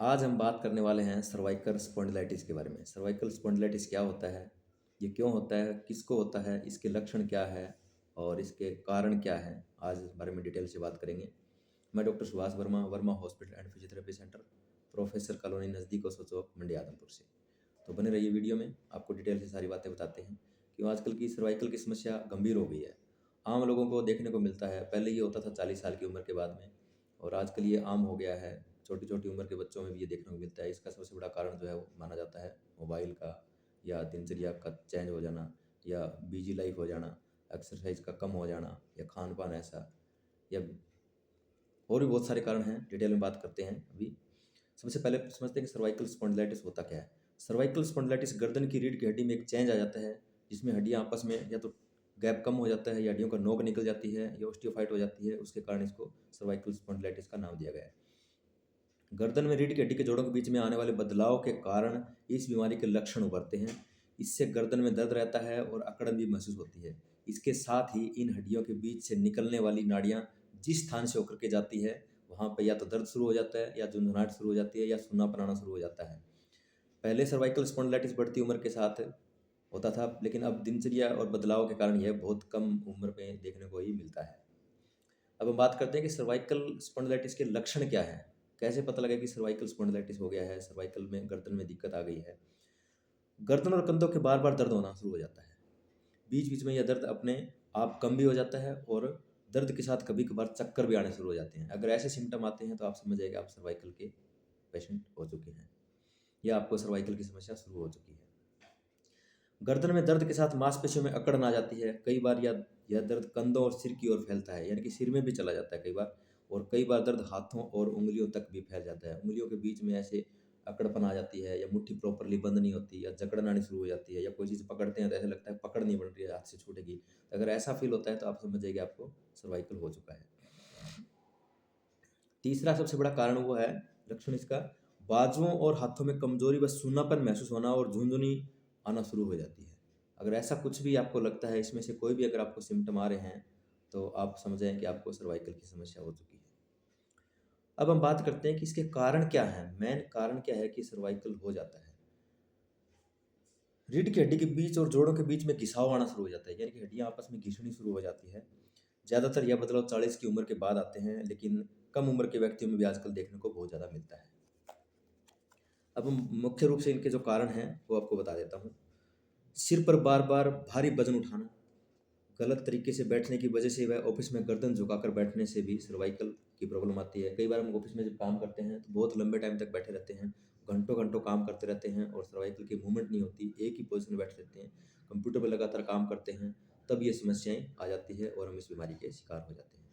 आज हम बात करने वाले हैं सर्वाइकल स्पॉन्डिलाइटिस के बारे में। सर्वाइकल स्पॉन्डिलाइटिस क्या होता है, ये क्यों होता है, किसको होता है, इसके लक्षण क्या है और इसके कारण क्या हैं, आज इस बारे में डिटेल से बात करेंगे। मैं doctor Subhash Verma, Verma hospital and physiotherapy centre, professor colony नज़दीक और चौक मंडी आदमपुर से। तो बने रहिए वीडियो में, आपको डिटेल से सारी बातें बताते हैं। क्यों आजकल की सर्वाइकल की समस्या गंभीर हो गई है। आम लोगों को देखने को मिलता है, पहले ये होता था 40 साल की उम्र के बाद में, और आजकल ये आम हो गया है। छोटी छोटी उम्र के बच्चों में भी ये देखने को मिलता है। इसका सबसे बड़ा कारण जो है वो माना जाता है मोबाइल का, या दिनचर्या का चेंज हो जाना, या बिजी लाइफ हो जाना, एक्सरसाइज का कम हो जाना, या खान पान ऐसा, या और भी बहुत सारे कारण हैं। डिटेल में बात करते हैं अभी। सबसे पहले समझते हैं कि सर्वाइकल स्पॉन्डिलाइटिस होता क्या है। सर्वाइकल स्पॉन्डिलाइटिस गर्दन की रीढ़ की हड्डी में एक चेंज आ जाता है, जिसमें हड्डियां आपस में या तो गैप कम हो जाता है, या हड्डियों का नोक निकल जाती है, या ऑस्टियोफाइट हो जाती है। उसके कारण इसको सर्वाइकल स्पॉन्डिलाइटिस का नाम दिया गया है। गर्दन में रीढ़ की हड्डी के जोड़ों के बीच में आने वाले बदलाव के कारण इस बीमारी के लक्षण उभरते हैं। इससे गर्दन में दर्द रहता है और अकड़न भी महसूस होती है। इसके साथ ही इन हड्डियों के बीच से निकलने वाली नाड़ियाँ जिस स्थान से होकर के जाती है, वहाँ पर या तो दर्द शुरू हो जाता है, या झुंझुनाहट शुरू हो जाती है, या सूनापन आना शुरू हो जाता है। पहले सर्वाइकल स्पॉन्डिलाइटिस बढ़ती उम्र के साथ होता था, लेकिन अब दिनचर्या और बदलाव के कारण यह बहुत कम उम्र में देखने को ही मिलता है। अब हम बात करते हैं कि सर्वाइकल स्पॉन्डिलाइटिस के लक्षण क्या हैं। कैसे पता लगे कि सर्वाइकल स्पॉन्डिलाइटिस हो गया है, सर्वाइकल में गर्दन में दिक्कत आ गई है। गर्दन और कंधों के बार बार दर्द होना शुरू हो जाता है। बीच बीच में यह दर्द अपने आप कम भी हो जाता है, और दर्द के साथ कभी कभार चक्कर भी आने शुरू हो जाते हैं। अगर ऐसे सिम्टम आते हैं तो आप समझ जाइए आप सर्वाइकल के पेशेंट हो चुके हैं, या आपको सर्वाइकल की समस्या शुरू हो चुकी है। गर्दन में दर्द के साथ मांसपेशियों में अकड़न आ जाती है। कई बार यह दर्द कंधों और सिर की ओर फैलता है, यानी कि सिर में भी चला जाता है कई बार। और कई बार दर्द हाथों और उंगलियों तक भी फैल जाता है। उंगलियों के बीच में ऐसे अकड़पन आ जाती है, या मुट्ठी प्रॉपरली बंद नहीं होती, या जकड़न आनी शुरू हो जाती है, या कोई चीज़ पकड़ते हैं तो ऐसा लगता है पकड़ नहीं बन रही है, हाथ से छूटेगी। तो अगर ऐसा फील होता है तो आप समझ जाइए आपको सर्वाइकल हो चुका है। तीसरा सबसे बड़ा कारण वो है, लक्षण इसका, बाजुओं और हाथों में कमजोरी व सूनापन महसूस होना और झुंझुनी आना शुरू हो जाती है। अगर ऐसा कुछ भी आपको लगता है, इसमें से कोई भी अगर आपको सिम्टम आ रहे हैं, तो आप समझ जाएं कि आपको सर्वाइकल की समस्या हो चुकी है। अब हम बात करते हैं कि इसके कारण क्या हैं। मेन कारण क्या है कि सर्वाइकल हो जाता है। रीढ़ की हड्डी के बीच और जोड़ों के बीच में घिसाव आना शुरू हो जाता है, यानी कि हड्डियां आपस में घिसनी शुरू हो जाती है। ज़्यादातर यह बदलाव 40 की उम्र के बाद आते हैं, लेकिन कम उम्र के व्यक्तियों में भी आजकल देखने को बहुत ज़्यादा मिलता है। अब हम मुख्य रूप से इनके जो कारण हैं वो आपको बता देता हूँ। सिर पर बार बार भारी वजन उठाना, गलत तरीके से बैठने की वजह से वह ऑफिस में गर्दन झुकाकर बैठने से भी सर्वाइकल की प्रॉब्लम आती है। कई बार हम ऑफिस में जब काम करते हैं तो बहुत लंबे टाइम तक बैठे रहते हैं, घंटों घंटों काम करते रहते हैं, और सर्वाइकल की मूवमेंट नहीं होती, एक ही पोजिशन में बैठे रहते हैं, कंप्यूटर पर लगातार काम करते हैं, तब ये समस्याएं आ जाती है और हम इस बीमारी के शिकार हो जाते हैं।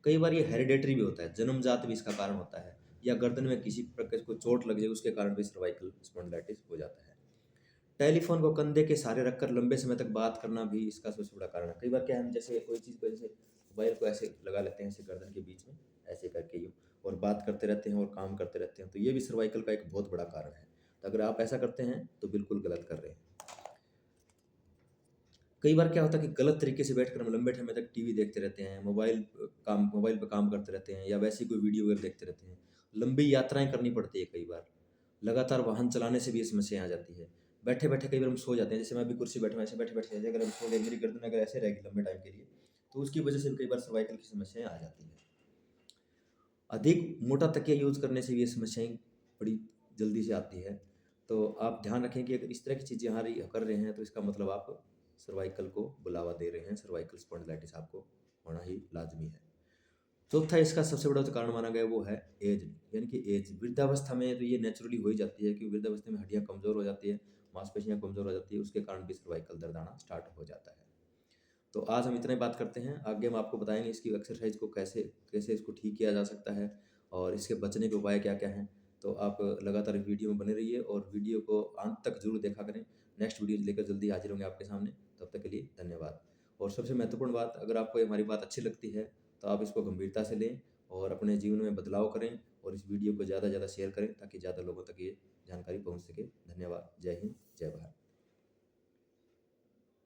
कई बार ये हेरिडेटरी भी होता है, जन्मजात भी इसका कारण होता है, या गर्दन में किसी प्रकार को चोट लग जाए उसके कारण भी सर्वाइकल स्पॉन्डिलाइटिस हो जाता है। टेलीफोन को कंधे के सहारे रखकर लंबे समय तक बात करना भी इसका सबसे बड़ा कारण है। कई बार क्या है, हम जैसे कोई चीज़ को, जैसे मोबाइल को ऐसे लगा लेते हैं, ऐसे गर्दन के बीच में ऐसे करके यूँ, और बात करते रहते हैं और काम करते रहते हैं, तो ये भी सर्वाइकल का एक बहुत बड़ा कारण है। तो अगर आप ऐसा करते हैं तो बिल्कुल गलत कर रहे हैं। कई बार क्या होता है कि गलत तरीके से बैठकर हम लंबे समय तक टीवी देखते रहते हैं, मोबाइल पे काम करते रहते हैं, या वैसी कोई वीडियो वगैरह देखते रहते हैं। लंबी यात्राएं करनी पड़ती है कई बार। लगातार वाहन चलाने से भी ये समस्याएं आ जाती है। बैठे बैठे कई बार हम सो जाते हैं, जैसे मैं अभी कुर्सी बैठा हूं, ऐसे बैठे बैठे ऐसे अगर हम सो गए, मेरी गर्दन अगर ऐसे रहेगी लंबे टाइम के लिए, तो उसकी वजह से भी कई बार सर्वाइकल की समस्याएं आ जाती है। अधिक मोटा तकिया यूज करने से भी ये समस्याएं बड़ी जल्दी से आती है। तो आप ध्यान रखें कि अगर इस तरह की चीज़ें कर रहे हैं, तो इसका मतलब आप सर्वाइकल को बुलावा दे रहे हैं। सर्वाइकल स्पॉन्डिलाइटिस आपको होना ही लाजमी है। चौथा इसका सबसे बड़ा जो कारण माना गया वो है एज, यानी कि एज। वृद्धावस्था में तो ये नेचुरली हो ही जाती है, कि वृद्धावस्था में हड्डियां कमज़ोर हो जाती है, मांसपेशियां कमज़ोर हो जाती है, उसके कारण भी सर्वाइकल दर्द आना स्टार्ट हो जाता है। तो आज हम इतना ही बात करते हैं। आगे हम आपको बताएंगे इसकी एक्सरसाइज को कैसे कैसे इसको ठीक किया जा सकता है, और इसके बचने के उपाय क्या क्या हैं। तो आप लगातार वीडियो में बने रहिए, और वीडियो को अंत तक जरूर देखा करें। नेक्स्ट वीडियो लेकर जल्दी हाजिर होंगे आपके सामने। तब तक के लिए धन्यवाद। और सबसे महत्वपूर्ण बात, अगर आपको हमारी बात अच्छी लगती है तो आप इसको गंभीरता से लें और अपने जीवन में बदलाव करें, और इस वीडियो को ज़्यादा से ज़्यादा शेयर करें ताकि ज़्यादा लोगों तक ये जानकारी पहुंच सके। धन्यवाद। जय हिंद, जय भारत।